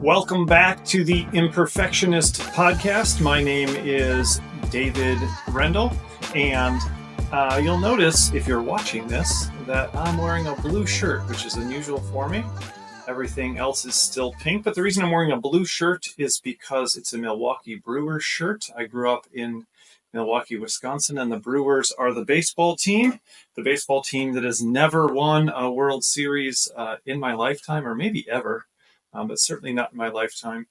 Welcome back to the Imperfectionist Podcast. My name is David Rendell, and you'll notice if you're watching this that I'm wearing a blue shirt, which is unusual for me. Everything else is still pink, but the reason I'm wearing a blue shirt is because it's a Milwaukee Brewers shirt. I grew up in Milwaukee, Wisconsin, and the Brewers are the baseball team that has never won a World Series in my lifetime, or maybe ever. But certainly not in my lifetime.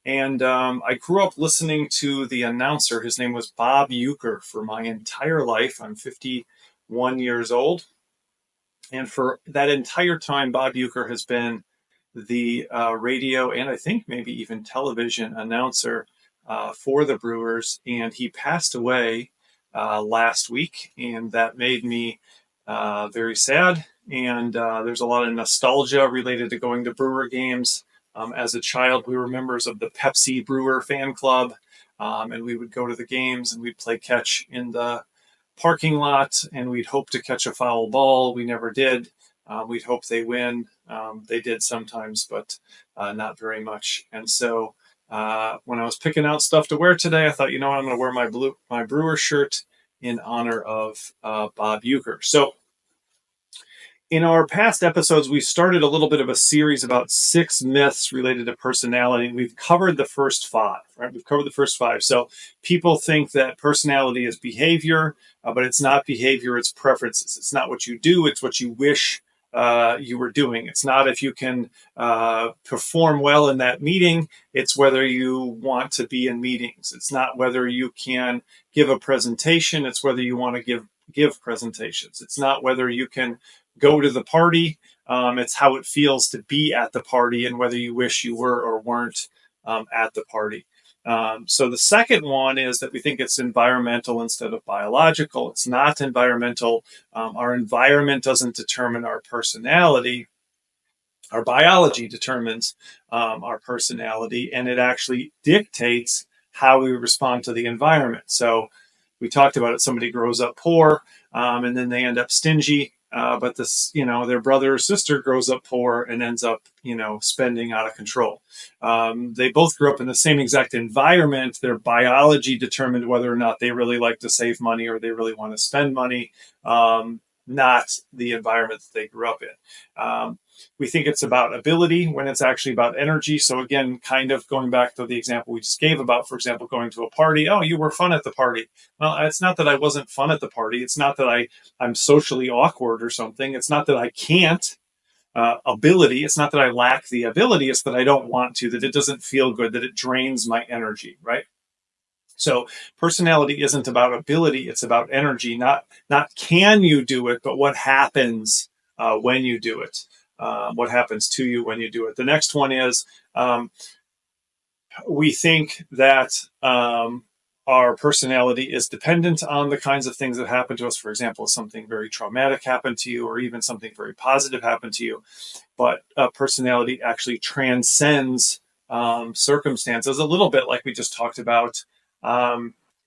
And I grew up listening to the announcer. His name was Bob Uecker for my entire life. I'm 51 years old. And for that entire time, Bob Uecker has been the radio and I think maybe even television announcer for the Brewers. And he passed away last week. And that made me very sad. And there's a lot of nostalgia related to going to Brewer games. As a child, we were members of the Pepsi Brewer fan club, and we would go to the games and we'd play catch in the parking lot, and we'd hope to catch a foul ball. We never did. We'd hope they win. They did sometimes, but not very much. And so when I was picking out stuff to wear today, I thought, you know what, I'm going to wear my Brewer shirt in honor of Bob Uecker. So in our past episodes, we started a little bit of a series about 6 myths related to personality. We've covered the first 5, right? We've covered the first 5. So people think that personality is behavior, but it's not behavior, it's preferences. It's not what you do, it's what you wish you were doing. It's not if you can perform well in that meeting, it's whether you want to be in meetings. It's not whether you can give a presentation, it's whether you want to give presentations. It's not whether you can go to the party. It's how it feels to be at the party and whether you wish you were or weren't at the party. So the second one is that we think it's environmental instead of biological. It's not environmental. Our environment doesn't determine our personality. Our biology determines our personality, and it actually dictates how we respond to the environment. So we talked about it. Somebody grows up poor, and then they end up stingy. But their brother or sister grows up poor and ends up, spending out of control. They both grew up in the same exact environment. Their biology determined whether or not they really like to save money or they really want to spend money, not the environment that they grew up in. We think it's about ability when it's actually about energy. So again, kind of going back to the example we just gave about, for example, going to a party. Oh, you were fun at the party. Well, it's not that I wasn't fun at the party. It's not that I'm socially awkward or something. It's not that I can't ability. It's not that I lack the ability. It's that I don't want to, that it doesn't feel good, that it drains my energy, right? So personality isn't about ability. It's about energy. Not can you do it, but what happens when you do it. What happens to you when you do it. The next one is we think that our personality is dependent on the kinds of things that happen to us. For example, something very traumatic happened to you, or even something very positive happened to you. But personality actually transcends circumstances, a little bit like we just talked about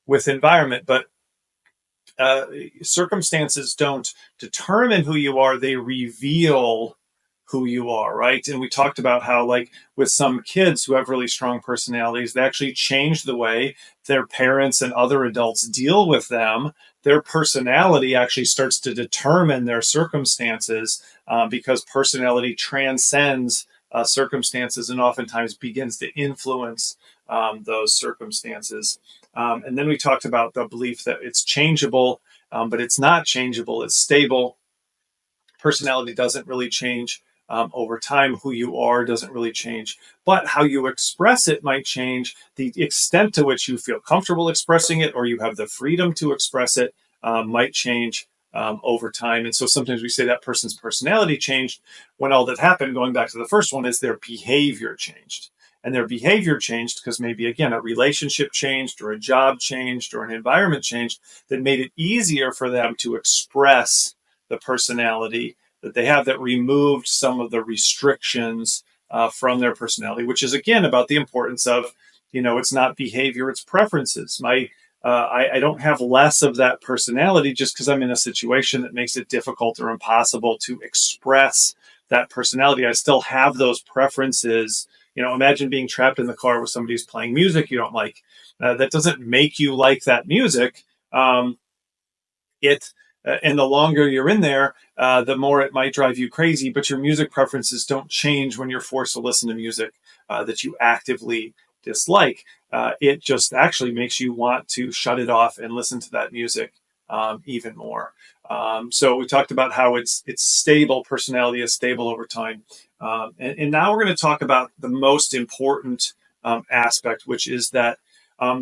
with environment. But circumstances don't determine who you are, they reveal who you are, right? And we talked about how, like, with some kids who have really strong personalities, they actually change the way their parents and other adults deal with them. Their personality actually starts to determine their circumstances because personality transcends circumstances and oftentimes begins to influence those circumstances. And then we talked about the belief that it's changeable, but it's not changeable, it's stable. Personality doesn't really change over time. Who you are doesn't really change, but how you express it might change. The extent to which you feel comfortable expressing it, or you have the freedom to express it, might change over time. And so sometimes we say that person's personality changed when all that happened, going back to the first one, is their behavior changed. And their behavior changed because maybe, again, a relationship changed or a job changed or an environment changed that made it easier for them to express the personality that they have, that removed some of the restrictions from their personality, which is, again, about the importance of, it's not behavior, it's preferences. I don't have less of that personality just because I'm in a situation that makes it difficult or impossible to express that personality. I still have those preferences Imagine being trapped in the car with somebody who's playing music you don't like. That doesn't make you like that music. It And the longer you're in there, the more it might drive you crazy. But your music preferences don't change when you're forced to listen to music that you actively dislike. It just actually makes you want to shut it off and listen to that music even more. So we talked about how it's stable. Personality is stable over time. And now we're going to talk about the most important aspect, which is that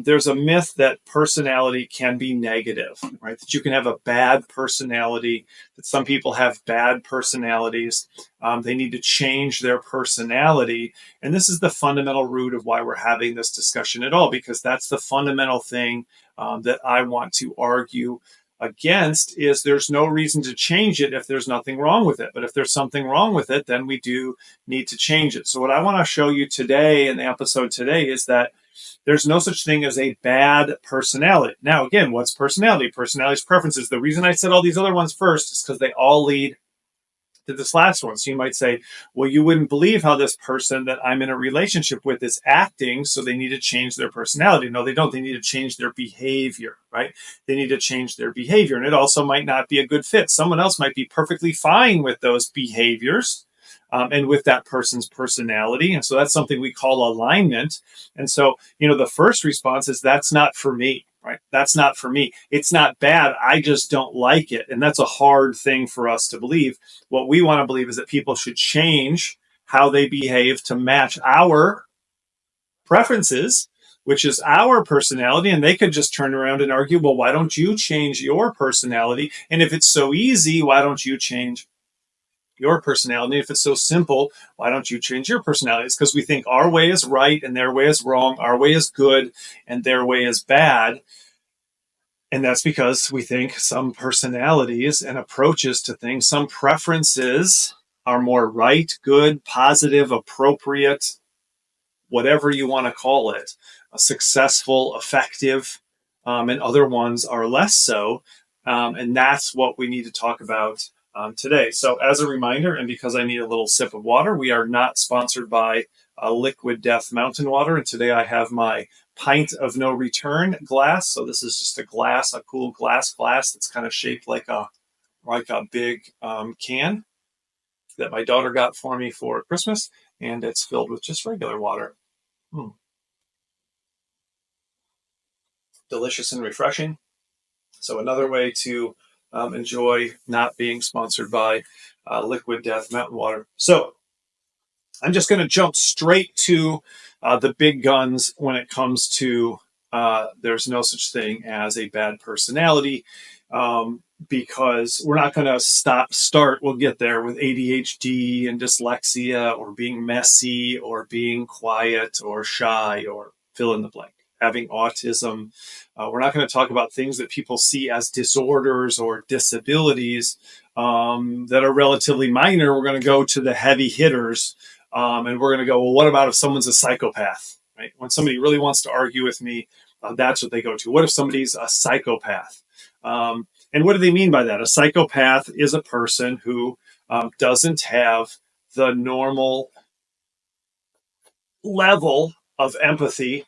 there's a myth that personality can be negative, right? That you can have a bad personality, that some people have bad personalities. They need to change their personality. And this is the fundamental root of why we're having this discussion at all, because that's the fundamental thing that I want to argue against. Is there's no reason to change it if there's nothing wrong with it. But if there's something wrong with it, then we do need to change it. So what I want to show you today in the episode today is that there's no such thing as a bad personality. Now, again, what's personality? Personality is preferences. The reason I said all these other ones first is because they all lead to this last one. So you might say, well, you wouldn't believe how this person that I'm in a relationship with is acting, so they need to change their personality. No, they don't. They need to change their behavior, right? They need to change their behavior. And it also might not be a good fit. Someone else might be perfectly fine with those behaviors. And with that person's personality. And so that's something we call alignment. And so, the first response is, that's not for me, right? That's not for me. It's not bad. I just don't like it. And that's a hard thing for us to believe. What we want to believe is that people should change how they behave to match our preferences, which is our personality. And they could just turn around and argue, well, why don't you change your personality? And if it's so easy, why don't you change your personality? If it's so simple, why don't you change your personality? It's because we think our way is right and their way is wrong, our way is good and their way is bad. And that's because we think some personalities and approaches to things, some preferences are more right, good, positive, appropriate, whatever you want to call it, successful, effective, and other ones are less so. And that's what we need to talk about today. So as a reminder, and because I need a little sip of water, we are not sponsored by Liquid Death Mountain Water. And today I have my pint of no return glass. So this is just a cool glass that's kind of shaped like a big can that my daughter got for me for Christmas. And it's filled with just regular water. Delicious and refreshing. So another way to enjoy not being sponsored by Liquid Death Mountain Water. So I'm just going to jump straight to the big guns when it comes to there's no such thing as a bad personality, because we're not going to start, we'll get there, with ADHD and dyslexia or being messy or being quiet or shy or fill in the blank, having autism. We're not going to talk about things that people see as disorders or disabilities that are relatively minor. We're going to go to the heavy hitters, and we're going to go, well, what about if someone's a psychopath? Right? When somebody really wants to argue with me, that's what they go to. What if somebody's a psychopath? And what do they mean by that? A psychopath is a person who doesn't have the normal level of empathy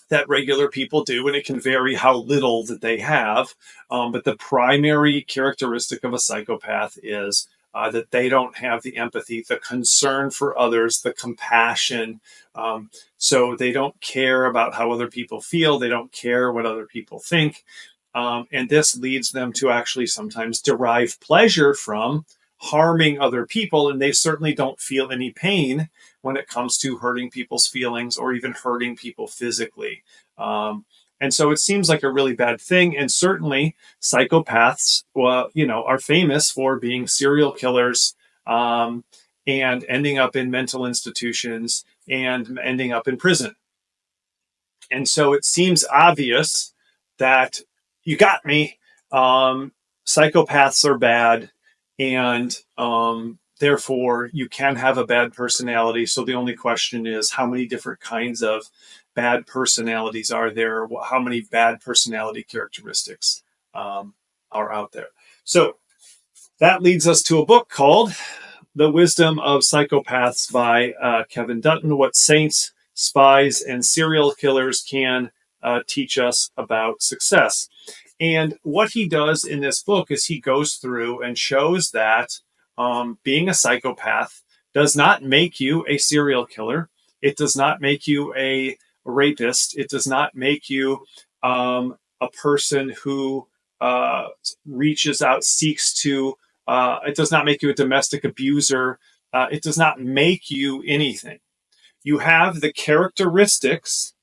that regular people do, and it can vary how little that they have. But the primary characteristic of a psychopath is that they don't have the empathy, the concern for others, the compassion. So they don't care about how other people feel. They don't care what other people think. And this leads them to actually sometimes derive pleasure from harming other people. And they certainly don't feel any pain when it comes to hurting people's feelings or even hurting people physically. And so it seems like a really bad thing. And certainly psychopaths, are famous for being serial killers and ending up in mental institutions and ending up in prison. And so it seems obvious that you got me. Psychopaths are bad, and therefore you can have a bad personality. So the only question is, how many different kinds of bad personalities are there? How many bad personality characteristics are out there? So that leads us to a book called The Wisdom of Psychopaths by Kevin Dutton, What Saints, Spies, and Serial Killers Can Teach Us About Success. And what he does in this book is he goes through and shows that being a psychopath does not make you a serial killer. It does not make you a rapist. It does not make you a person who reaches out, seeks to, it does not make you a domestic abuser. It does not make you anything. You have the characteristics,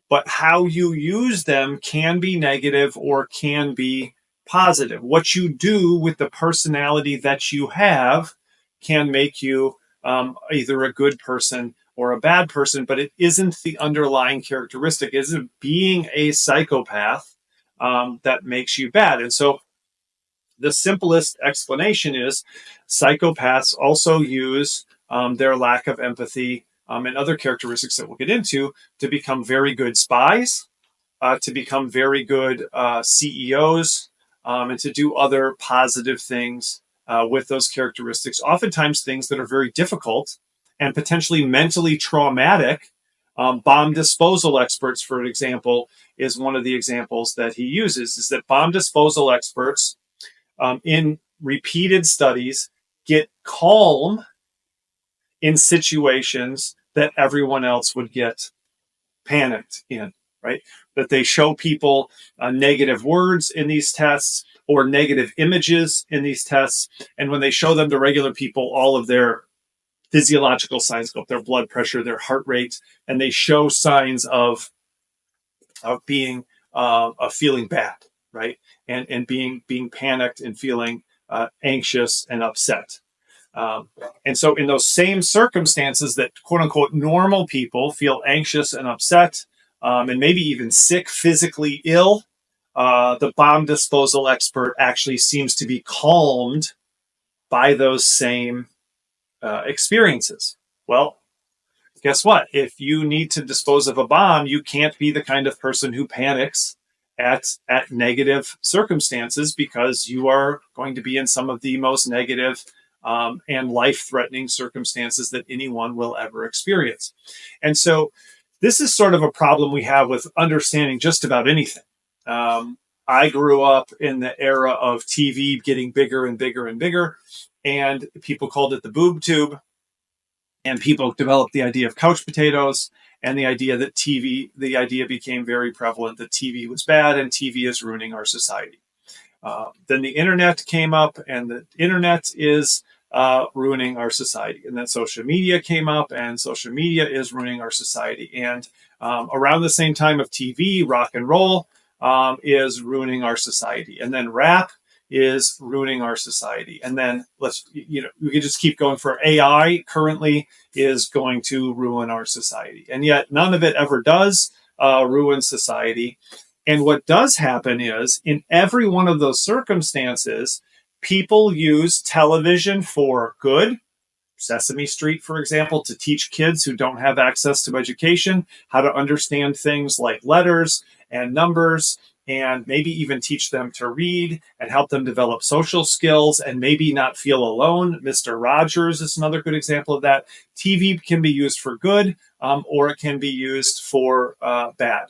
but how you use them can be negative or can be positive. What you do with the personality that you have can make you either a good person or a bad person, but it isn't the underlying characteristic. It isn't being a psychopath that makes you bad. And so the simplest explanation is psychopaths also use their lack of empathy and other characteristics that we'll get into to become very good spies, to become very good CEOs, and to do other positive things with those characteristics, oftentimes things that are very difficult and potentially mentally traumatic. Bomb disposal experts, for example, is one of the examples that he uses, is that bomb disposal experts in repeated studies get calm in situations that everyone else would get panicked in, right? That they show people negative words in these tests or negative images in these tests. And when they show them to regular people, all of their physiological signs go up, their blood pressure, their heart rate, and they show signs of being, of feeling bad, right? And being panicked and feeling anxious and upset. And so in those same circumstances that quote unquote normal people feel anxious and upset, and maybe even sick, physically ill, the bomb disposal expert actually seems to be calmed by those same experiences. Well, guess what? If you need to dispose of a bomb, you can't be the kind of person who panics at negative circumstances, because you are going to be in some of the most negative and life-threatening circumstances that anyone will ever experience. And so this is sort of a problem we have with understanding just about anything. I grew up in the era of TV getting bigger and bigger and bigger, and people called it the boob tube. And people developed the idea of couch potatoes, and the idea became very prevalent that TV was bad and TV is ruining our society. Then the internet came up, and the internet is ruining our society. And then social media came up, and social media is ruining our society. And around the same time of TV, rock and roll is ruining our society. And then rap is ruining our society. And then we can just keep going. For AI currently is going to ruin our society. And yet none of it ever does ruin society. And what does happen is, in every one of those circumstances, people use television for good. Sesame Street, for example, to teach kids who don't have access to education how to understand things like letters and numbers, and maybe even teach them to read and help them develop social skills and maybe not feel alone. Mr. Rogers is another good example of that. TV can be used for good, or it can be used for bad.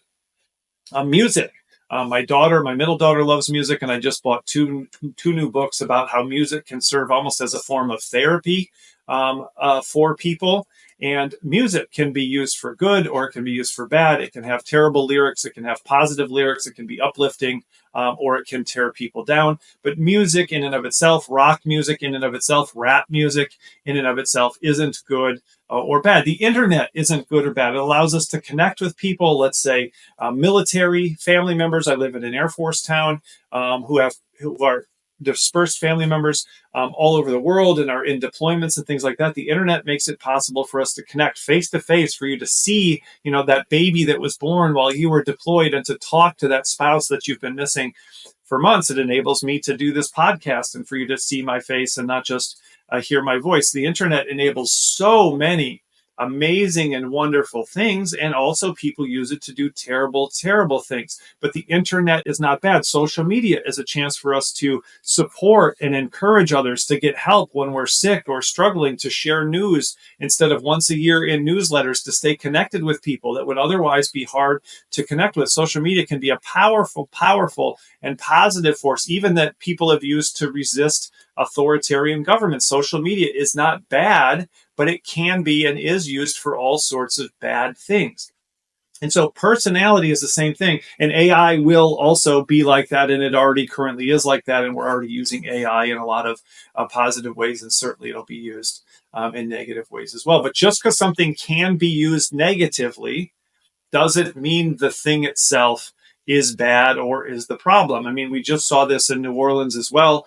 Music. My middle daughter loves music, and I just bought two new books about how music can serve almost as a form of therapy for people. And music can be used for good, or it can be used for bad. It can have terrible lyrics. It can have positive lyrics. It can be uplifting, or it can tear people down. But music in and of itself, rock music in and of itself, rap music in and of itself isn't good or bad. The internet isn't good or bad. It allows us to connect with people, let's say military family members. I live in an Air Force town who are dispersed family members all over the world and are in deployments and things like that. The internet makes it possible for us to connect face to face, for you to see, that baby that was born while you were deployed, and to talk to that spouse that you've been missing for months. It enables me to do this podcast and for you to see my face and not just hear my voice. The internet enables so many amazing and wonderful things, and also people use it to do terrible, terrible things. But the internet is not bad. Social media is a chance for us to support and encourage others, to get help when we're sick or struggling, to share news instead of once a year in newsletters, to stay connected with people that would otherwise be hard to connect with. Social media can be a powerful, powerful and positive force, even that people have used to resist authoritarian government. Social media is not bad, but it can be and is used for all sorts of bad things. And so personality is the same thing. And AI will also be like that. And it already currently is like that. And we're already using AI in a lot of positive ways. And certainly it'll be used in negative ways as well. But just because something can be used negatively doesn't mean the thing itself is bad or is the problem. I mean, we just saw this in New Orleans as well.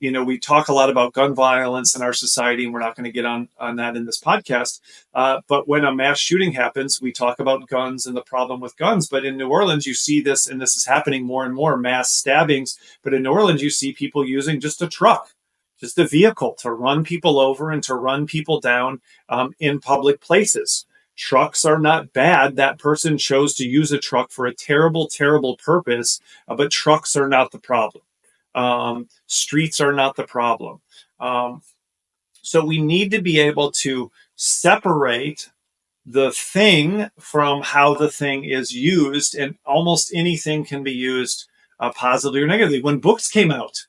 We talk a lot about gun violence in our society, and we're not going to get on that in this podcast. But when a mass shooting happens, we talk about guns and the problem with guns. But in New Orleans, you see this, and this is happening more and more, mass stabbings. But in New Orleans, you see people using just a truck, just a vehicle to run people over and to run people down in public places. Trucks are not bad. That person chose to use a truck for a terrible, terrible purpose, but trucks are not the problem. Streets are not the problem. So we need to be able to separate the thing from how the thing is used, and almost anything can be used positively or negatively. When books came out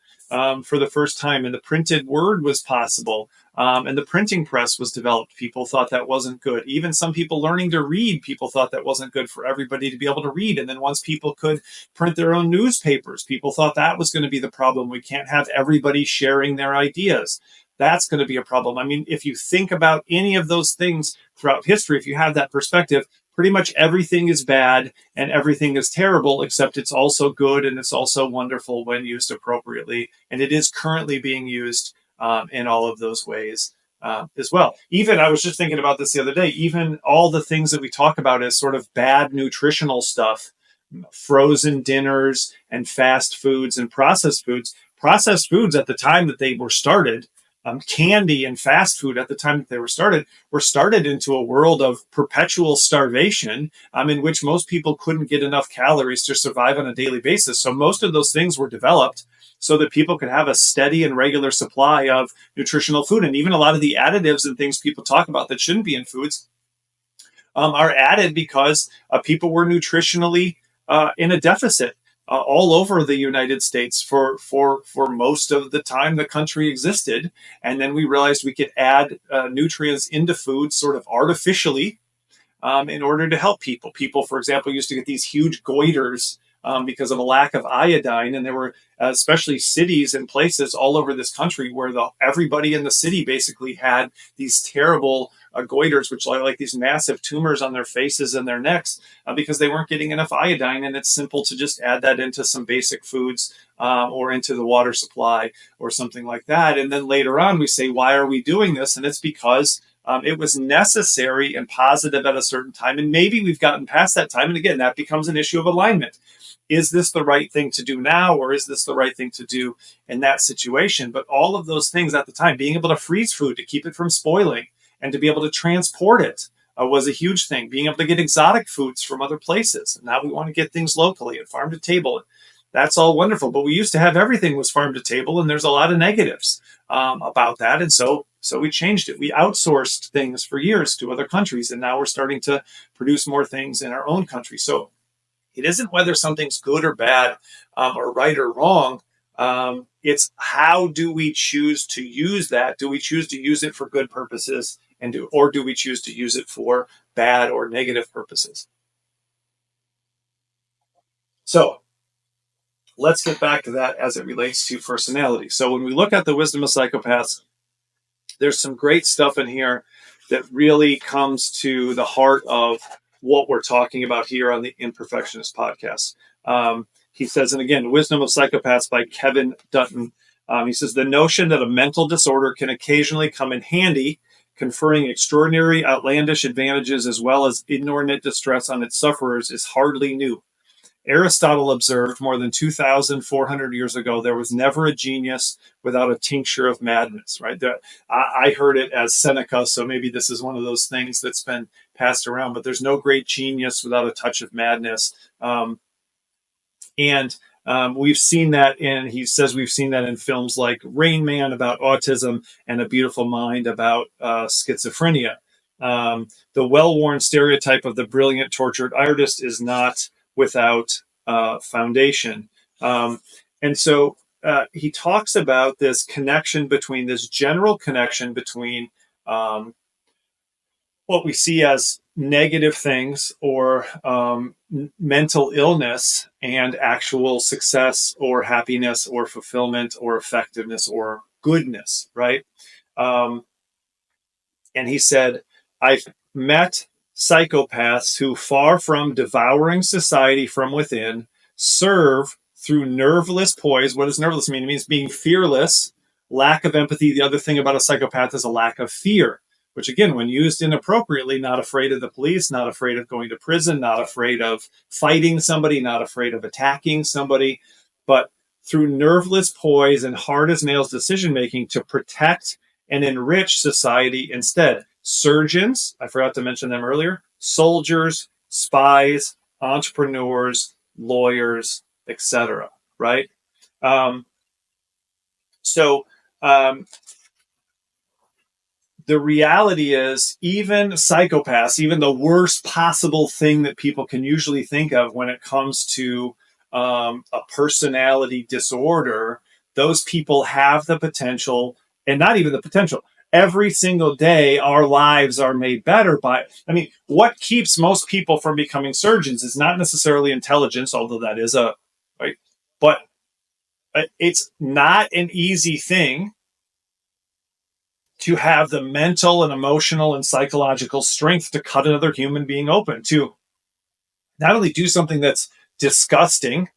for the first time and the printed word was possible, and the printing press was developed, people thought that wasn't good. Even some people learning to read, people thought that wasn't good for everybody to be able to read. And then once people could print their own newspapers, people thought that was going to be the problem. We can't have everybody sharing their ideas. That's going to be a problem. I mean, if you think about any of those things throughout history, if you have that perspective, pretty much everything is bad and everything is terrible, except it's also good and it's also wonderful when used appropriately. And it is currently being used in all of those ways as well. Even, I was just thinking about this the other day, even all the things that we talk about as sort of bad nutritional stuff, frozen dinners and fast foods and processed foods at the time that they were started, candy and fast food at the time that they were started into a world of perpetual starvation, in which most people couldn't get enough calories to survive on a daily basis. So most of those things were developed so that people could have a steady and regular supply of nutritional food. And even a lot of the additives and things people talk about that shouldn't be in foods are added because people were nutritionally in a deficit. All over the United States for most of the time the country existed. And then we realized we could add nutrients into food sort of artificially in order to help people. People, for example, used to get these huge goiters because of a lack of iodine. And there were especially cities and places all over this country where everybody in the city basically had these terrible goiters, which are like these massive tumors on their faces and their necks because they weren't getting enough iodine. And it's simple to just add that into some basic foods or into the water supply or something like that. And then later on, we say, why are we doing this? And it's because it was necessary and positive at a certain time. And maybe we've gotten past that time. And again, that becomes an issue of alignment. Is this the right thing to do now, or is this the right thing to do in that situation? But all of those things at the time, being able to freeze food to keep it from spoiling and to be able to transport it was a huge thing. Being able to get exotic foods from other places. And now we want to get things locally and farm to table. That's all wonderful. But we used to have everything was farm to table, and there's a lot of negatives about that. And so we changed it. We outsourced things for years to other countries, and now we're starting to produce more things in our own country. So it isn't whether something's good or bad or right or wrong. It's how do we choose to use that? Do we choose to use it for good purposes or do we choose to use it for bad or negative purposes? So let's get back to that as it relates to personality. So when we look at the wisdom of psychopaths, there's some great stuff in here that really comes to the heart of what we're talking about here on the Imperfectionist podcast. He says, and again, Wisdom of Psychopaths by Kevin Dutton. He says, the notion that a mental disorder can occasionally come in handy, conferring extraordinary, outlandish advantages as well as inordinate distress on its sufferers is hardly new. Aristotle observed more than 2,400 years ago, there was never a genius without a tincture of madness, right? I heard it as Seneca, so maybe this is one of those things that's been passed around, but there's no great genius without a touch of madness. We've seen that he says we've seen that in films like Rain Man about autism and A Beautiful Mind about schizophrenia. The well-worn stereotype of the brilliant tortured artist is not without foundation. And so he talks about this connection between this general connection between what we see as negative things or mental illness and actual success or happiness or fulfillment or effectiveness or goodness, right? And he said, I've met psychopaths who, far from devouring society from within, serve through nerveless poise. What does nerveless mean? It means being fearless, lack of empathy. The other thing about a psychopath is a lack of fear, which again, when used inappropriately, not afraid of the police, not afraid of going to prison, not afraid of fighting somebody, not afraid of attacking somebody, but through nerveless poise and hard as nails decision making to protect and enrich society instead. Surgeons, I forgot to mention them earlier, soldiers, spies, entrepreneurs, lawyers, etc. Right? So the reality is, even psychopaths, even the worst possible thing that people can usually think of when it comes to a personality disorder, those people have the potential, and not even the potential. Every single day, our lives are made better by, what keeps most people from becoming surgeons is not necessarily intelligence, although that is right? But it's not an easy thing to have the mental and emotional and psychological strength to cut another human being open, to not only do something that's disgusting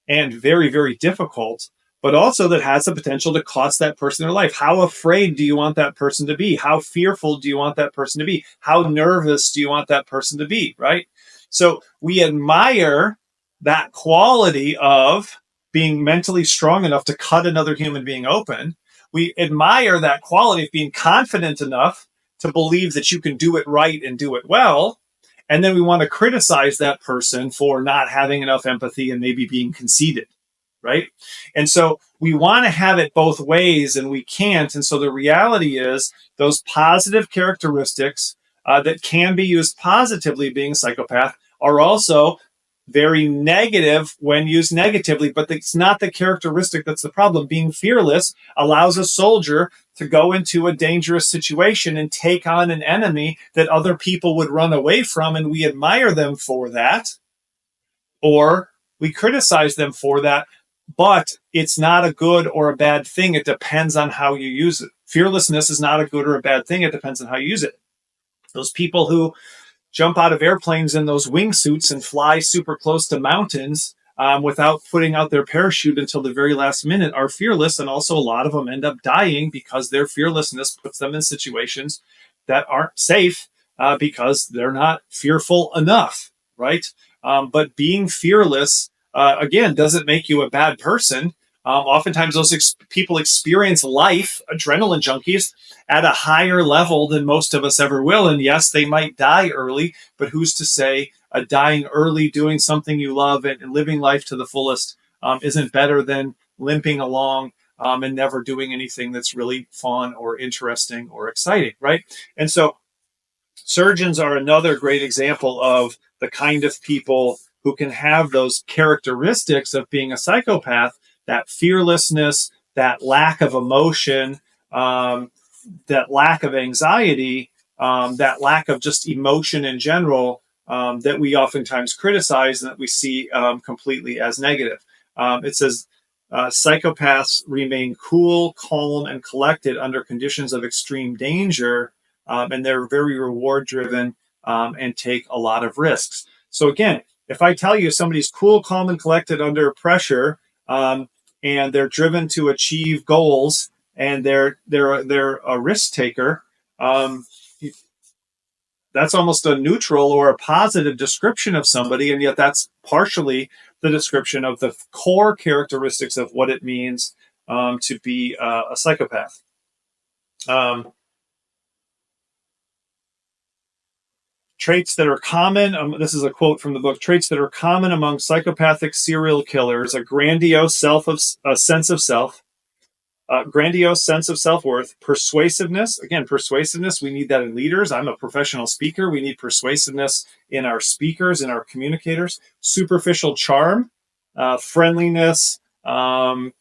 and very, very difficult, but also that has the potential to cost that person their life. How afraid do you want that person to be? How fearful do you want that person to be? How nervous do you want that person to be, right? So we admire that quality of being mentally strong enough to cut another human being open. We admire that quality of being confident enough to believe that you can do it right and do it well. And then we want to criticize that person for not having enough empathy and maybe being conceited, right? And so we want to have it both ways, and we can't. And so the reality is those positive characteristics that can be used positively, being a psychopath, are also very negative when used negatively, but it's not the characteristic that's the problem. Being fearless allows a soldier to go into a dangerous situation and take on an enemy that other people would run away from, and we admire them for that, or we criticize them for that, but it's not a good or a bad thing. It depends on how you use it. Fearlessness is not a good or a bad thing. It depends on how you use it. Those people who jump out of airplanes in those wingsuits and fly super close to mountains without putting out their parachute until the very last minute are fearless. And also a lot of them end up dying because their fearlessness puts them in situations that aren't safe because they're not fearful enough, right? But being fearless, again, doesn't make you a bad person. Oftentimes those people experience life, adrenaline junkies, at a higher level than most of us ever will. And yes, they might die early, but who's to say dying early, doing something you love and living life to the fullest isn't better than limping along and never doing anything that's really fun or interesting or exciting, right? And so surgeons are another great example of the kind of people who can have those characteristics of being a psychopath, that fearlessness, that lack of emotion, that lack of anxiety, that lack of just emotion in general, that we oftentimes criticize and that we see completely as negative. It says, psychopaths remain cool, calm, and collected under conditions of extreme danger, and they're very reward driven and take a lot of risks. So again, if I tell you somebody's cool, calm, and collected under pressure, and they're driven to achieve goals, and they're a risk taker, that's almost a neutral or a positive description of somebody, and yet that's partially the description of the core characteristics of what it means to be a psychopath. Traits that are common, this is a quote from the book, traits that are common among psychopathic serial killers: a grandiose sense of self, grandiose sense of self-worth, persuasiveness. Again, persuasiveness, we need that in leaders. I'm a professional speaker. We need persuasiveness in our speakers, in our communicators. Superficial charm, friendliness, now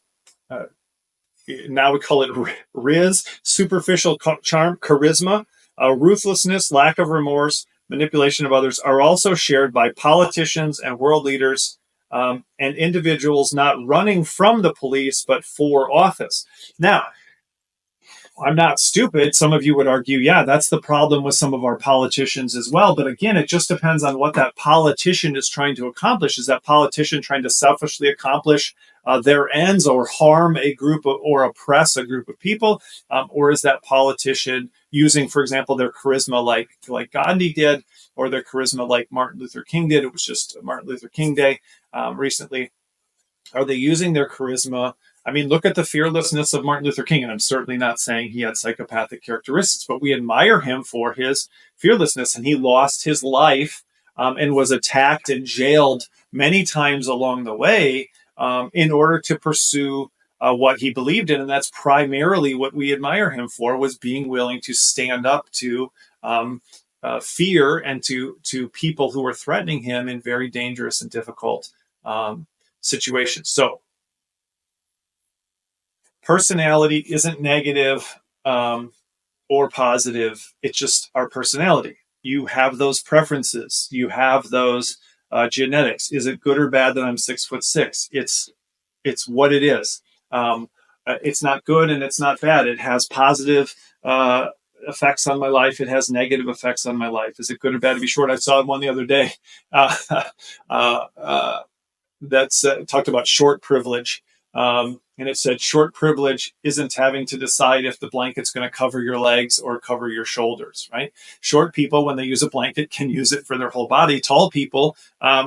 we call it Riz, superficial charm, charisma, ruthlessness, lack of remorse, manipulation of others are also shared by politicians and world leaders, and individuals not running from the police but for office. Now, I'm not stupid. Some of you would argue, yeah, that's the problem with some of our politicians as well. But again, it just depends on what that politician is trying to accomplish. Is that politician trying to selfishly accomplish their ends or harm a group or oppress a group of people? Or is that politician using, for example, their charisma like Gandhi did, or their charisma like Martin Luther King did? It was just Martin Luther King Day recently. Are they using their charisma? I mean, look at the fearlessness of Martin Luther King. And I'm certainly not saying he had psychopathic characteristics, but we admire him for his fearlessness. And he lost his life and was attacked and jailed many times along the way in order to pursue what he believed in. And that's primarily what we admire him for, was being willing to stand up to fear and to people who were threatening him in very dangerous and difficult situations. So personality isn't negative or positive. It's just our personality. You have those preferences. You have those genetics. Is it good or bad that I'm 6'6"? It's what it is. It's not good and it's not bad. It has positive effects on my life. It has negative effects on my life. Is it good or bad to be short? I saw one the other day. That's talked about short privilege. And it said short privilege isn't having to decide if the blanket's going to cover your legs or cover your shoulders, right? Short people, when they use a blanket, can use it for their whole body. Tall people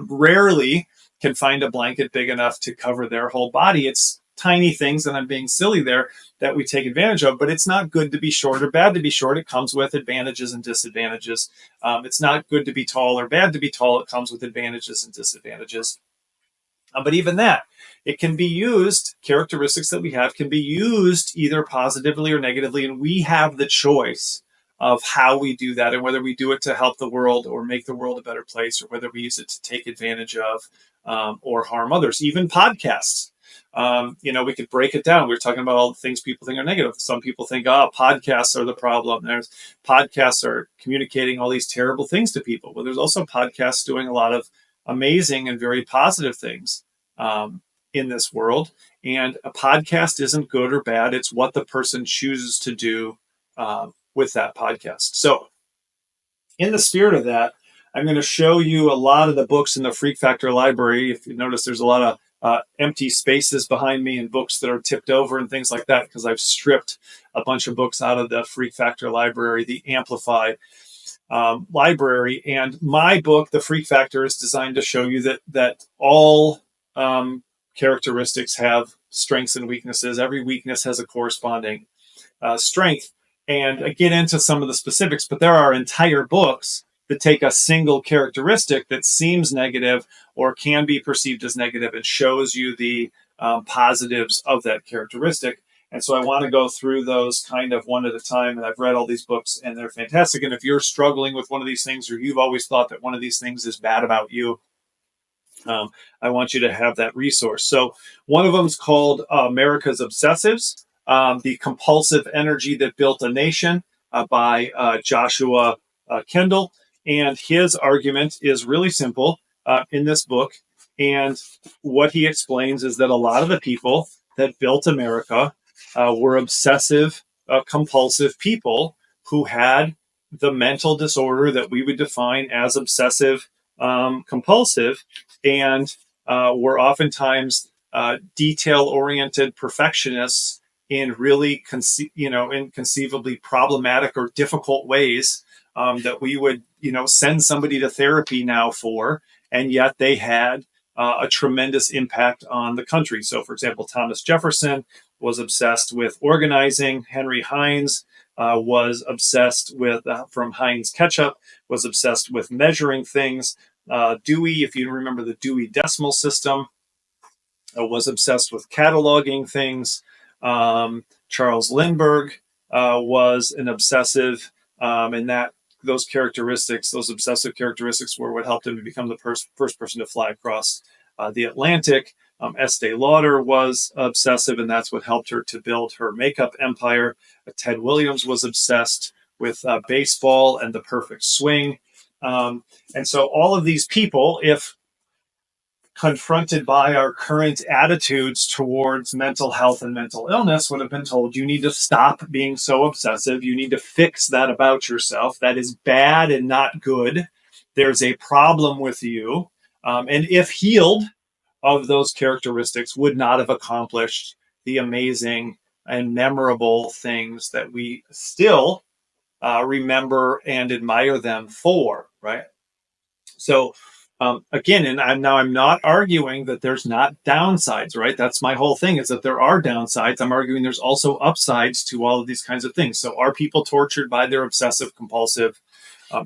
rarely can find a blanket big enough to cover their whole body. It's tiny things, and I'm being silly there, that we take advantage of, but it's not good to be short or bad to be short. It comes with advantages and disadvantages. It's not good to be tall or bad to be tall. It comes with advantages and disadvantages. But even that, it can be used, characteristics that we have can be used either positively or negatively, and we have the choice of how we do that, and whether we do it to help the world or make the world a better place, or whether we use it to take advantage of or harm others. Even podcasts. We could break it down. We were talking about all the things people think are negative. Some people think, podcasts are the problem. Podcasts are communicating all these terrible things to people. Well, there's also podcasts doing a lot of amazing and very positive things in this world. And a podcast isn't good or bad. It's what the person chooses to do with that podcast. So in the spirit of that, I'm going to show you a lot of the books in the Freak Factor library. If you notice, there's a lot of empty spaces behind me and books that are tipped over and things like that, because I've stripped a bunch of books out of the Freak Factor library, the Amplify library. And my book, The Freak Factor, is designed to show you that all characteristics have strengths and weaknesses. Every weakness has a corresponding strength. And I get into some of the specifics, but there are entire books that take a single characteristic that seems negative or can be perceived as negative and shows you the positives of that characteristic. And so I want to go through those kind of one at a time. And I've read all these books and they're fantastic. And if you're struggling with one of these things, or you've always thought that one of these things is bad about you, I want you to have that resource. So one of them is called America's Obsessives, The Compulsive Energy That Built a Nation by Joshua Kendall. And his argument is really simple in this book. And what he explains is that a lot of the people that built America were obsessive, compulsive people who had the mental disorder that we would define as obsessive compulsive, and were oftentimes detail-oriented perfectionists in really inconceivably problematic or difficult ways, that we would send somebody to therapy now for, and yet they had a tremendous impact on the country. So, for example, Thomas Jefferson was obsessed with organizing. Henry Heinz was obsessed with, from Heinz ketchup, was obsessed with measuring things. Dewey, if you remember the Dewey Decimal System, was obsessed with cataloging things. Charles Lindbergh was an obsessive, and that those obsessive characteristics, were what helped him to become the first person to fly across the Atlantic. Estee Lauder was obsessive, and that's what helped her to build her makeup empire. Ted Williams was obsessed with baseball and the perfect swing. And so all of these people, if confronted by our current attitudes towards mental health and mental illness, would have been told, you need to stop being so obsessive. You need to fix that about yourself. That is bad and not good. There's a problem with you. And if healed of those characteristics, would not have accomplished the amazing and memorable things that we still remember and admire them for, right? So, again, and I'm not arguing that there's not downsides, right? That's my whole thing, is that there are downsides. I'm arguing there's also upsides to all of these kinds of things. So are people tortured by their obsessive compulsive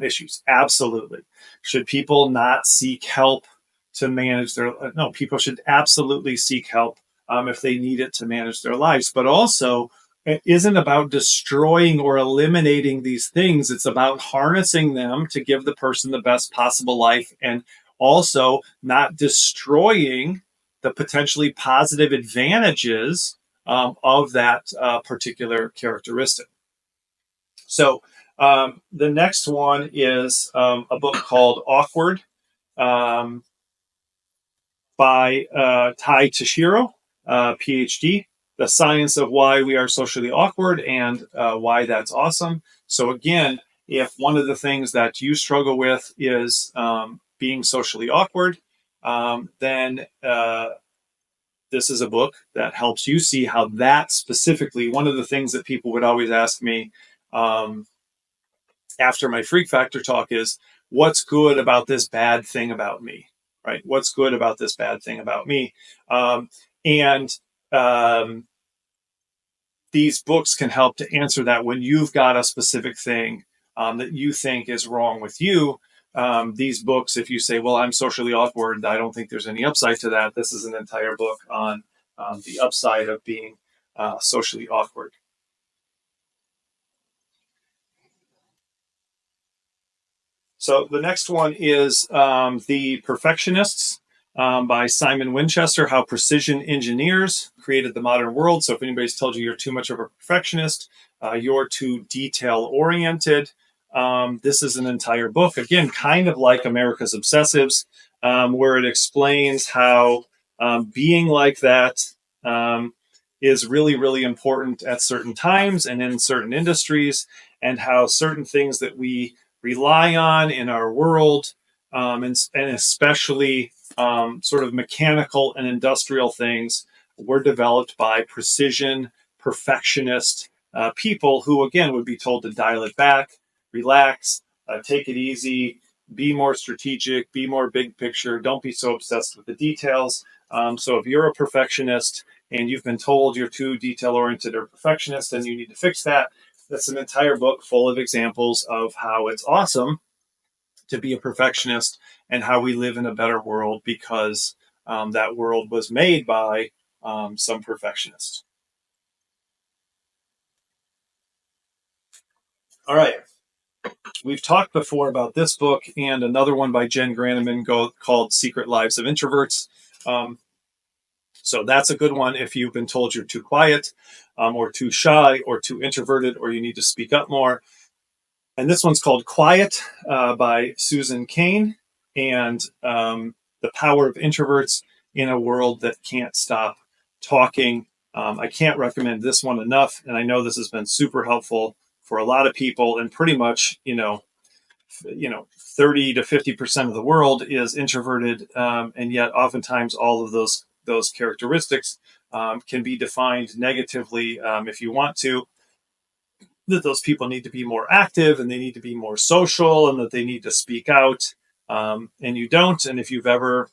issues? Absolutely. Should people not seek help to manage their, no, people should absolutely seek help if they need it to manage their lives. But also, it isn't about destroying or eliminating these things. It's about harnessing them to give the person the best possible life, and also not destroying the potentially positive advantages of that particular characteristic. So the next one is a book called Awkward by Tai Tashiro, PhD. The Science of Why We Are Socially Awkward and Why That's Awesome. So again, if one of the things that you struggle with is being socially awkward, then this is a book that helps you see how that specifically, one of the things that people would always ask me after my Freak Factor talk is, what's good about this bad thing about me, right? What's good about this bad thing about me? These books can help to answer that when you've got a specific thing that you think is wrong with you. These books, if you say, well, I'm socially awkward, I don't think there's any upside to that. This is an entire book on the upside of being socially awkward. So the next one is The Perfectionists by Simon Winchester, How Precision Engineers Created the Modern World. So if anybody's told you you're too much of a perfectionist, you're too detail-oriented, this is an entire book, again, kind of like America's Obsessives, where it explains how being like that is really, really important at certain times and in certain industries, and how certain things that we rely on in our world, and especially sort of mechanical and industrial things, were developed by precision, perfectionist people who, again, would be told to dial it back, relax, take it easy, be more strategic, be more big picture, don't be so obsessed with the details. So if you're a perfectionist and you've been told you're too detail-oriented or perfectionist and you need to fix that, that's an entire book full of examples of how it's awesome to be a perfectionist and how we live in a better world because that world was made by some perfectionists. All right. We've talked before about this book and another one by Jen Granneman called Secret Lives of Introverts. So that's a good one if you've been told you're too quiet or too shy or too introverted or you need to speak up more. And this one's called Quiet by Susan Cain, and The Power of Introverts in a World That Can't Stop Talking. I can't recommend this one enough, and I know this has been super helpful for a lot of people, and pretty much, 30 to 50% of the world is introverted, and yet oftentimes all of those characteristics can be defined negatively if you want to, that those people need to be more active and they need to be more social and that they need to speak out. And you don't. And if you've ever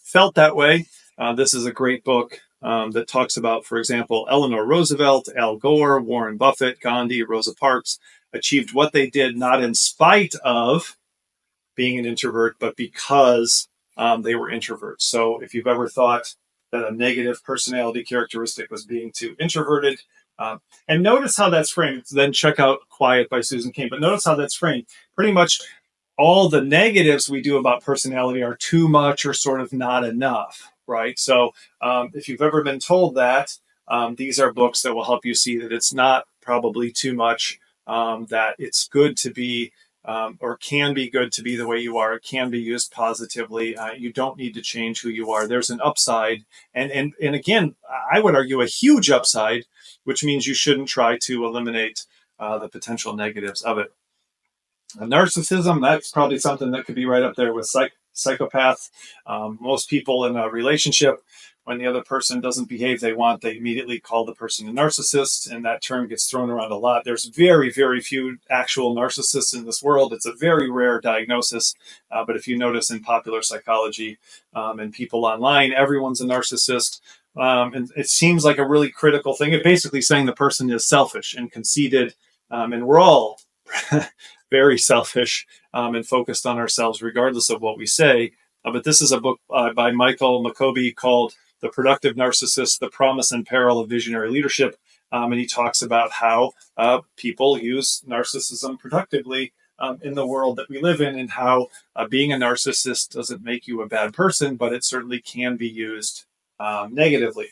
felt that way, this is a great book that talks about, for example, Eleanor Roosevelt, Al Gore, Warren Buffett, Gandhi, Rosa Parks achieved what they did not in spite of being an introvert, but because they were introverts. So if you've ever thought that a negative personality characteristic was being too introverted, and notice how that's framed. Then check out Quiet by Susan Cain. But notice how that's framed. Pretty much all the negatives we do about personality are too much or sort of not enough, right? So if you've ever been told that, these are books that will help you see that it's not probably too much, that it's good to be or can be good to be the way you are. It can be used positively. You don't need to change who you are. There's an upside. And again, I would argue a huge upside, which means you shouldn't try to eliminate the potential negatives of it. Narcissism, that's probably something that could be right up there with psychopath. Most people in a relationship, when the other person doesn't behave they want, they immediately call the person a narcissist, and that term gets thrown around a lot. There's very, very few actual narcissists in this world. It's a very rare diagnosis, but if you notice in popular psychology and people online, everyone's a narcissist. And it seems like a really critical thing. It's basically saying the person is selfish and conceited, and we're all very selfish and focused on ourselves, regardless of what we say. But this is a book by Michael McCoby called The Productive Narcissist, The Promise and Peril of Visionary Leadership. And he talks about how people use narcissism productively in the world that we live in, and how being a narcissist doesn't make you a bad person, but it certainly can be used negatively.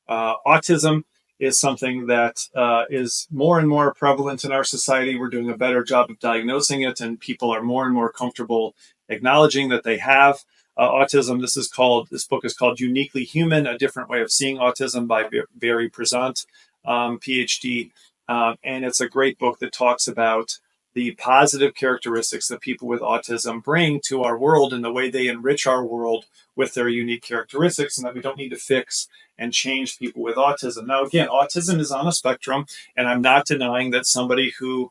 Autism is something that is more and more prevalent in our society. We're doing a better job of diagnosing it, and people are more and more comfortable acknowledging that they have autism. This book is called Uniquely Human: A Different Way of Seeing Autism by Barry Prezant, PhD. And it's a great book that talks about the positive characteristics that people with autism bring to our world and the way they enrich our world with their unique characteristics, and that we don't need to fix and change people with autism. Now, again, autism is on a spectrum, and I'm not denying that somebody who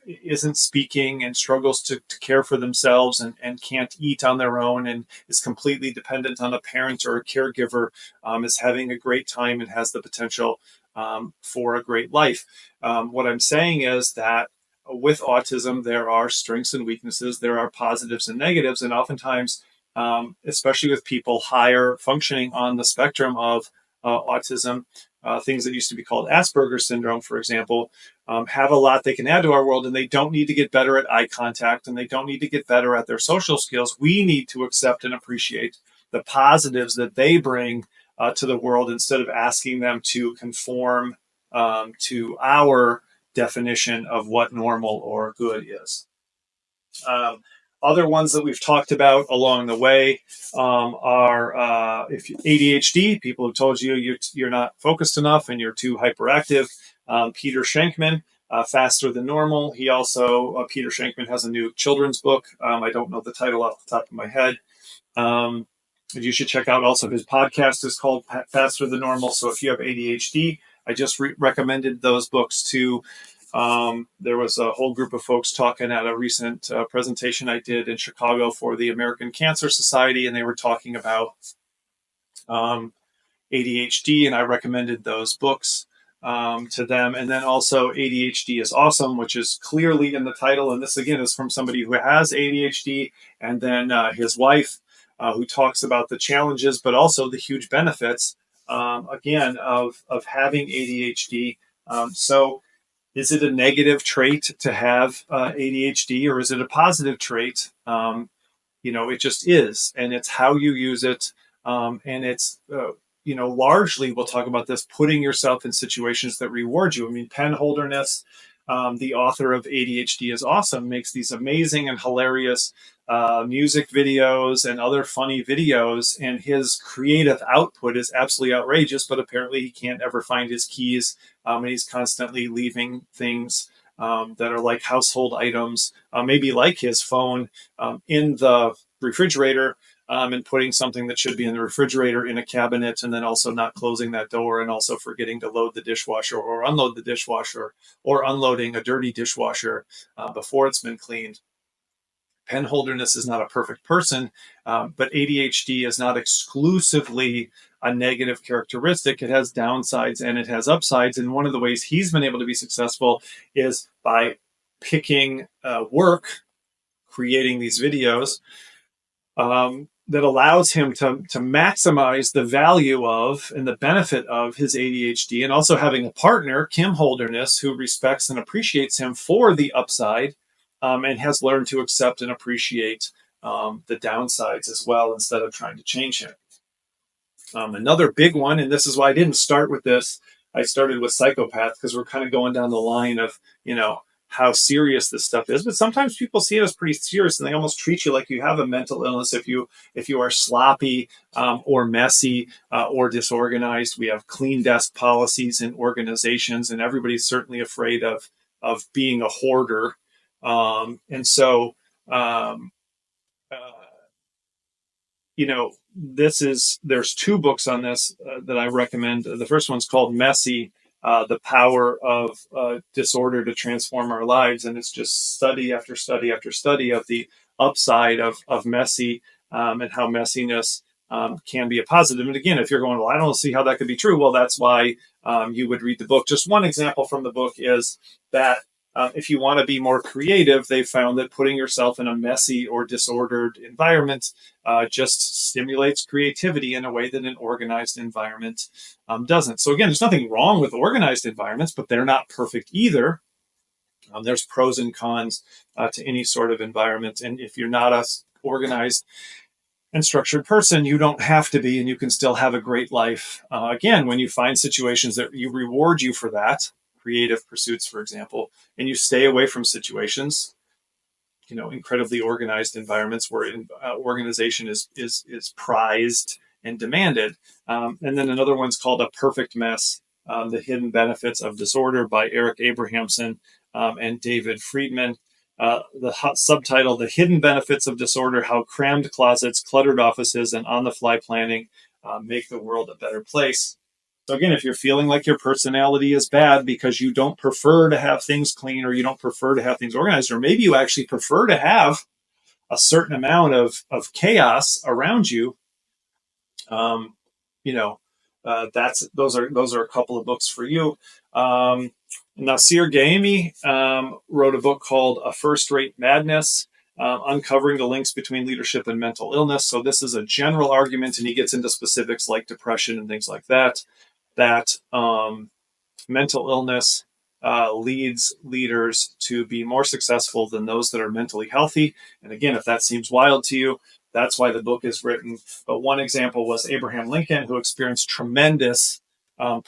isn't speaking and struggles to care for themselves and can't eat on their own and is completely dependent on a parent or a caregiver is having a great time and has the potential for a great life. What I'm saying is that with autism, there are strengths and weaknesses, there are positives and negatives, and oftentimes, especially with people higher functioning on the spectrum of autism, things that used to be called Asperger's syndrome, for example, have a lot they can add to our world, and they don't need to get better at eye contact, and they don't need to get better at their social skills. We need to accept and appreciate the positives that they bring to the world, instead of asking them to conform to our definition of what normal or good is. Other ones that we've talked about along the way are if ADHD, people have told you you're not focused enough and you're too hyperactive. Peter Shankman, Faster Than Normal. Peter Shankman has a new children's book. I don't know the title off the top of my head. You should check out also his podcast is called Faster Than Normal. So if you have ADHD, I just recommended those books to. There was a whole group of folks talking at a recent presentation I did in Chicago for the American Cancer Society, and they were talking about ADHD, and I recommended those books to them. And then also ADHD is Awesome, which is clearly in the title. And this, again, is from somebody who has ADHD, and then his wife, who talks about the challenges, but also the huge benefits, again, of having ADHD. So is it a negative trait to have ADHD, or is it a positive trait? It just is, and it's how you use it. And it's, largely, we'll talk about this, putting yourself in situations that reward you. I mean, Penn Holderness, the author of ADHD is Awesome, makes these amazing and hilarious music videos and other funny videos, and his creative output is absolutely outrageous, but apparently he can't ever find his keys, and he's constantly leaving things that are like household items, maybe like his phone, in the refrigerator, and putting something that should be in the refrigerator in a cabinet, and then also not closing that door, and also forgetting to load the dishwasher or unload the dishwasher, or unloading a dirty dishwasher before it's been cleaned. Penholderness is not a perfect person, but ADHD is not exclusively a negative characteristic. It has downsides and it has upsides. And one of the ways he's been able to be successful is by picking work, creating these videos that allows him to maximize the value of and the benefit of his ADHD, and also having a partner, Kim Holderness, who respects and appreciates him for the upside, and has learned to accept and appreciate the downsides as well, instead of trying to change him. Another big one, and this is why I didn't start with this, I started with psychopath, because we're kind of going down the line of, how serious this stuff is. But sometimes people see it as pretty serious, and they almost treat you like you have a mental illness if you are sloppy or messy or disorganized. We have clean desk policies in organizations, and everybody's certainly afraid of being a hoarder. And so, there's two books on this that I recommend. The first one's called Messy, The Power of Disorder to Transform Our Lives. And it's just study after study after study of the upside of messy, and how messiness can be a positive. And again, if you're going, well, I don't see how that could be true. Well, that's why you would read the book. Just one example from the book is that if you want to be more creative, they found that putting yourself in a messy or disordered environment just stimulates creativity in a way that an organized environment doesn't. So again, there's nothing wrong with organized environments, but they're not perfect either. There's pros and cons to any sort of environment. And if you're not a organized and structured person, you don't have to be, and you can still have a great life. Again, when you find situations that you reward you for that, creative pursuits, for example, and you stay away from situations, incredibly organized environments where organization is prized and demanded. And then another one's called A Perfect Mess, The Hidden Benefits of Disorder, by Eric Abrahamson and David Friedman. The subtitle, The Hidden Benefits of Disorder, How Crammed Closets, Cluttered Offices, and On-the-Fly Planning Make the World a Better Place. So again, if you're feeling like your personality is bad because you don't prefer to have things clean, or you don't prefer to have things organized, or maybe you actually prefer to have a certain amount of chaos around you, those are a couple of books for you. Nasir Gaimi wrote a book called A First-Rate Madness, uncovering the links between leadership and mental illness. So this is a general argument, and he gets into specifics like depression and things like that mental illness leads leaders to be more successful than those that are mentally healthy. And again, if that seems wild to you, that's why the book is written. But one example was Abraham Lincoln, who experienced tremendous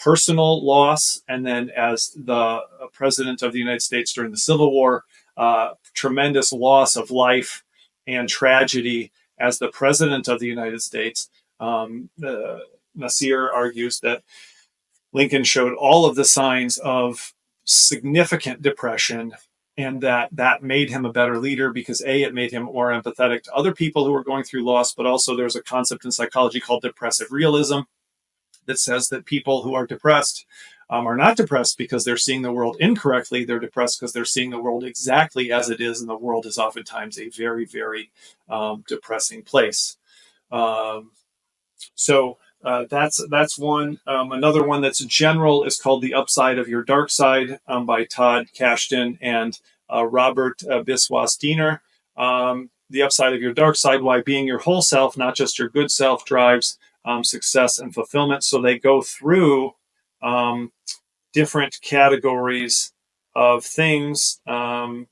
personal loss, and then as the president of the United States during the Civil War, tremendous loss of life and tragedy as the president of the United States. Nasir argues that Lincoln showed all of the signs of significant depression, and that made him a better leader because it made him more empathetic to other people who were going through loss, but also there's a concept in psychology called depressive realism that says that people who are depressed are not depressed because they're seeing the world incorrectly. They're depressed because they're seeing the world exactly as it is, and the world is oftentimes a very, very depressing place. That's one. Another one that's general is called The Upside of Your Dark Side, by Todd Kashdan and Robert Biswas Diener. The Upside of Your Dark Side, Why Being Your Whole Self, Not Just Your Good Self, Drives Success and Fulfillment. So they go through different categories of things. You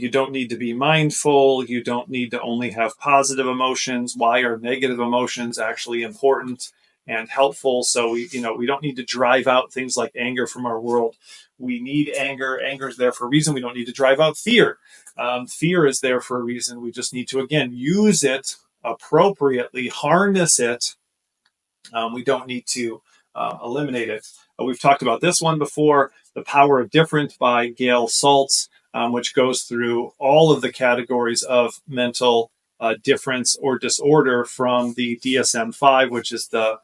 don't need to be mindful. You don't need to only have positive emotions. Why are negative emotions actually important and helpful? So we don't need to drive out things like anger from our world. We need anger. Anger is there for a reason. We don't need to drive out fear. Fear is there for a reason. We just need to, again, use it appropriately, harness it. We don't need to eliminate it. We've talked about this one before, The Power of Different, by Gail Saltz, which goes through all of the categories of mental difference or disorder from the DSM-5, which is the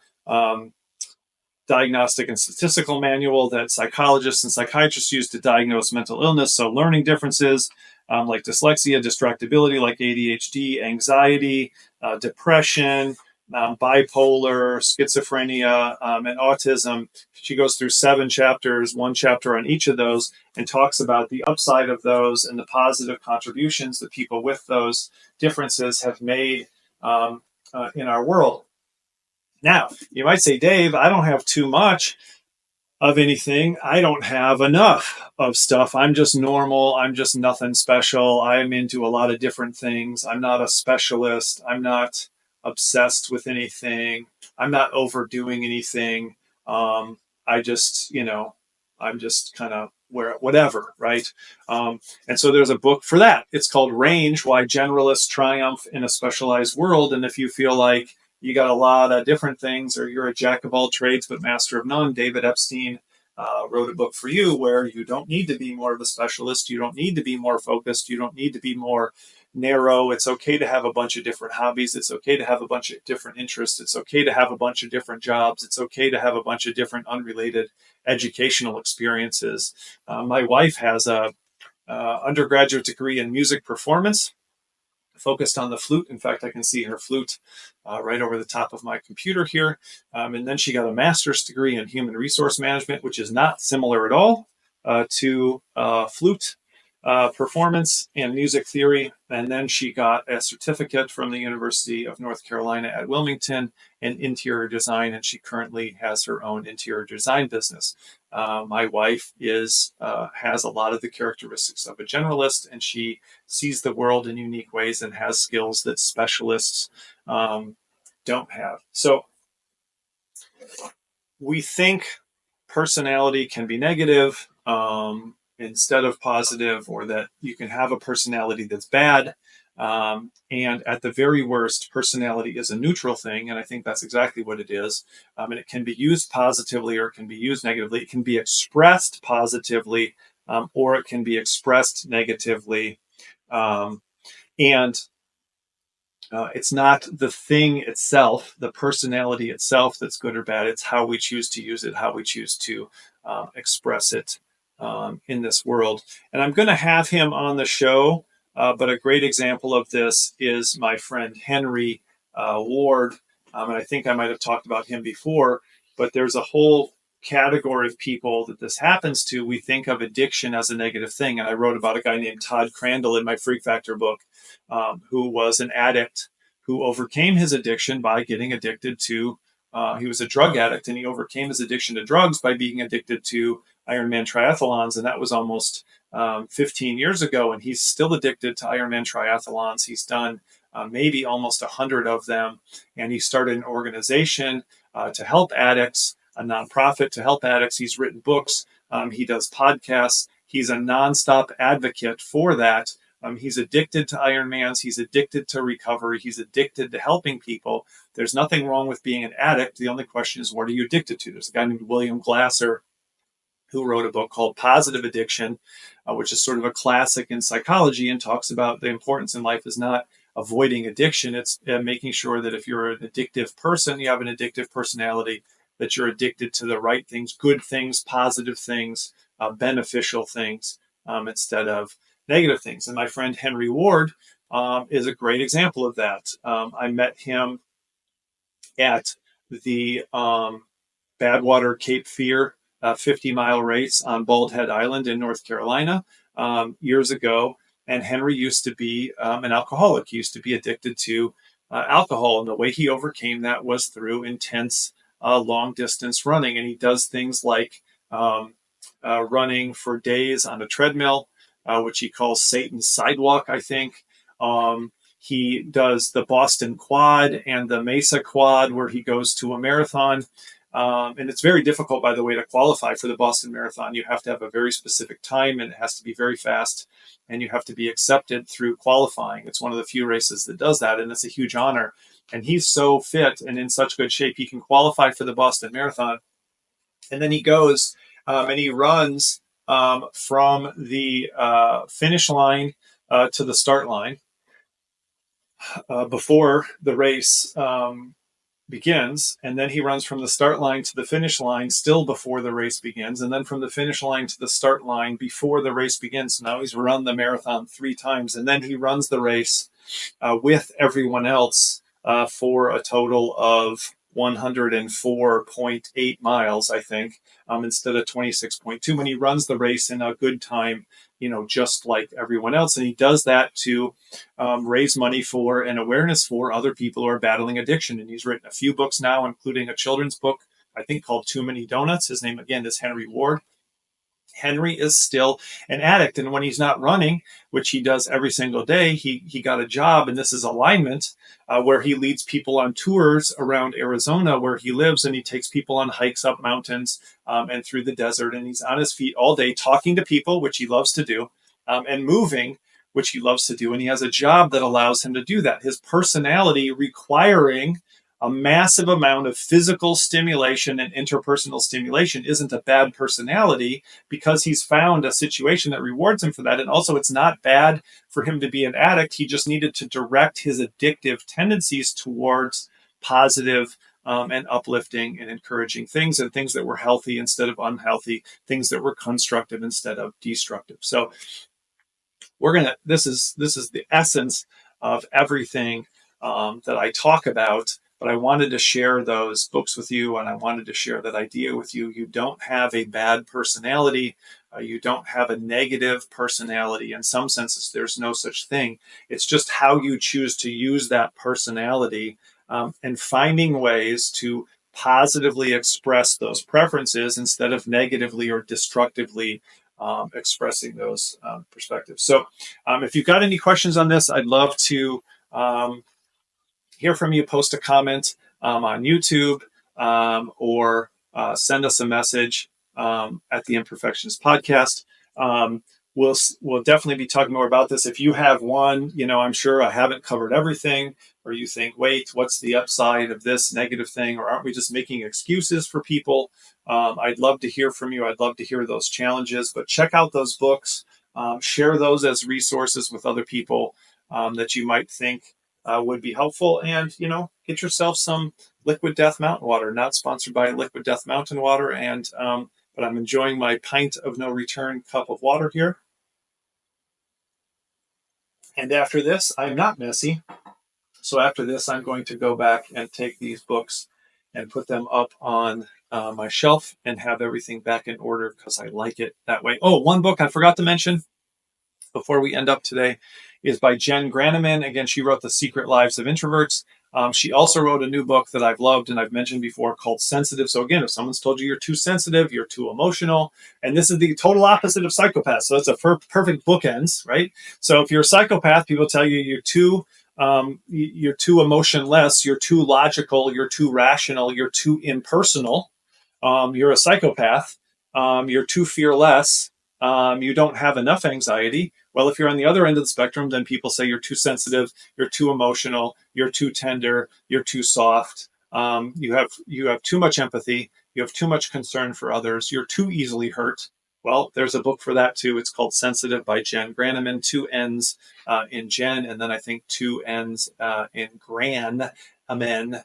Diagnostic and Statistical Manual that psychologists and psychiatrists use to diagnose mental illness. So learning differences like dyslexia, distractibility like ADHD, anxiety, depression, bipolar, schizophrenia, and autism. She goes through 7 chapters, 1 chapter on each of those, and talks about the upside of those and the positive contributions that people with those differences have made in our world. Now, you might say, Dave, I don't have too much of anything. I don't have enough of stuff. I'm just normal. I'm just nothing special. I'm into a lot of different things. I'm not a specialist. I'm not obsessed with anything. I'm not overdoing anything. I just, I'm just kind of whatever, right? And so there's a book for that. It's called Range: Why Generalists Triumph in a Specialized World. And if you feel like you got a lot of different things, or you're a jack of all trades but master of none, David Epstein wrote a book for you where you don't need to be more of a specialist. You don't need to be more focused. You don't need to be more narrow. It's okay to have a bunch of different hobbies. It's okay to have a bunch of different interests. It's okay to have a bunch of different jobs. It's okay to have a bunch of different unrelated educational experiences. My wife has a undergraduate degree in music performance, focused on the flute. In fact, I can see her flute right over the top of my computer here. And then she got a master's degree in human resource management, which is not similar at all to flute performance and music theory. And then she got a certificate from the University of North Carolina at Wilmington in interior design, and she currently has her own interior design business. My wife has a lot of the characteristics of a generalist, and she sees the world in unique ways and has skills that specialists don't have. So we think personality can be negative instead of positive, or that you can have a personality that's bad. And at the very worst, personality is a neutral thing. And I think that's exactly what it is. And it can be used positively or it can be used negatively. It can be expressed positively or it can be expressed negatively. It's not the thing itself, the personality itself, that's good or bad. It's how we choose to use it, how we choose to express it in this world. And I'm going to have him on the show, but a great example of this is my friend Henry Ward. And I think I might have talked about him before, but there's a whole category of people that this happens to. We think of addiction as a negative thing. And I wrote about a guy named Todd Crandall in my Freak Factor book, who was an addict who overcame his addiction by getting addicted to, he was a drug addict, and he overcame his addiction to drugs by being addicted to Ironman triathlons. And that was almost 15 years ago. And he's still addicted to Ironman triathlons. He's done maybe almost 100 of them. And he started an organization to help addicts, a nonprofit to help addicts. He's written books. He does podcasts. He's a nonstop advocate for that. He's addicted to Ironmans. He's addicted to recovery. He's addicted to helping people. There's nothing wrong with being an addict. The only question is, what are you addicted to? There's a guy named William Glasser who wrote a book called Positive Addiction, which is sort of a classic in psychology, and talks about the importance in life is not avoiding addiction. It's making sure that if you're an addictive person, you have an addictive personality, that you're addicted to the right things, good things, positive things, beneficial things, instead of negative things. And my friend Henry Ward is a great example of that. I met him at the Badwater Cape Fear 50-mile race on Bald Head Island in North Carolina years ago. And Henry used to be an alcoholic. He used to be addicted to alcohol. And the way he overcame that was through intense long distance running. And he does things like running for days on a treadmill, which he calls Satan's Sidewalk, I think. He does the Boston Quad and the Mesa Quad, where he goes to a marathon. And it's very difficult, by the way, to qualify for the Boston Marathon. You have to have a very specific time, and it has to be very fast, and you have to be accepted through qualifying. It's one of the few races that does that, and it's a huge honor. And he's so fit and in such good shape, he can qualify for the Boston Marathon. And then he goes and he runs from the finish line to the start line. before the race begins, and then he runs from the start line to the finish line still before the race begins, and then from the finish line to the start line before the race begins. So now he's run the marathon 3 times, and then he runs the race with everyone else for a total of 104.8 miles, I think, instead of 26.2. When he runs the race in a good time, just like everyone else. And he does that to raise money for and awareness for other people who are battling addiction. And he's written a few books now, including a children's book, I think called Too Many Donuts. His name, again, is Henry Ward. Henry is still an addict. And when he's not running, which he does every single day, he got a job, and this is alignment, where he leads people on tours around Arizona where he lives, and he takes people on hikes up mountains and through the desert. And he's on his feet all day talking to people, which he loves to do, and moving, which he loves to do. And he has a job that allows him to do that. His personality requiring a massive amount of physical stimulation and interpersonal stimulation isn't a bad personality, because he's found a situation that rewards him for that. And also, it's not bad for him to be an addict. He just needed to direct his addictive tendencies towards positive and uplifting and encouraging things, and things that were healthy instead of unhealthy, things that were constructive instead of destructive. So this is the essence of everything that I talk about. But I wanted to share those books with you, and I wanted to share that idea with you. You don't have a bad personality. You don't have a negative personality. In some senses, there's no such thing. It's just how you choose to use that personality, and finding ways to positively express those preferences instead of negatively or destructively expressing those perspectives. So if you've got any questions on this, I'd love to hear from you. Post a comment on YouTube, or send us a message at the Imperfectionist Podcast. We'll definitely be talking more about this. If you have one, I'm sure I haven't covered everything, or you think, wait, what's the upside of this negative thing? Or aren't we just making excuses for people? I'd love to hear from you. I'd love to hear those challenges, but check out those books, share those as resources with other people that you might think would be helpful. And, get yourself some Liquid Death Mountain Water. Not sponsored by Liquid Death Mountain Water, but I'm enjoying my pint of no return cup of water here. And after this, I'm not messy. So after this, I'm going to go back and take these books and put them up on my shelf and have everything back in order, because I like it that way. Oh, one book I forgot to mention before we end up today is by Jen Granneman. Again, she wrote The Secret Lives of Introverts. She also wrote a new book that I've loved and I've mentioned before, called Sensitive. So again, if someone's told you you're too sensitive, you're too emotional, and this is the total opposite of psychopath. So it's a perfect bookends, right? So if you're a psychopath, people tell you you're too emotionless, you're too logical, you're too rational, you're too impersonal. You're a psychopath. You're too fearless. You don't have enough anxiety. Well, if you're on the other end of the spectrum, then people say you're too sensitive, you're too emotional, you're too tender, you're too soft. You have too much empathy, you have too much concern for others, you're too easily hurt. Well, there's a book for that too. It's called Sensitive by Jen Granneman. 2 N's in Jen, and then I think 2 N's in Granneman, Granneman,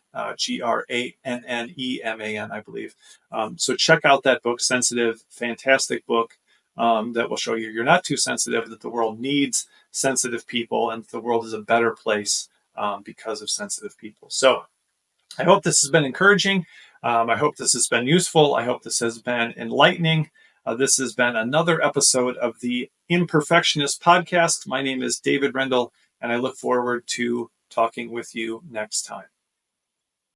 I believe. So check out that book, Sensitive. Fantastic book. That will show you you're not too sensitive, that the world needs sensitive people, and the world is a better place because of sensitive people. So I hope this has been encouraging. I hope this has been useful. I hope this has been enlightening. This has been another episode of the Imperfectionist Podcast. My name is David Rendell, and I look forward to talking with you next time.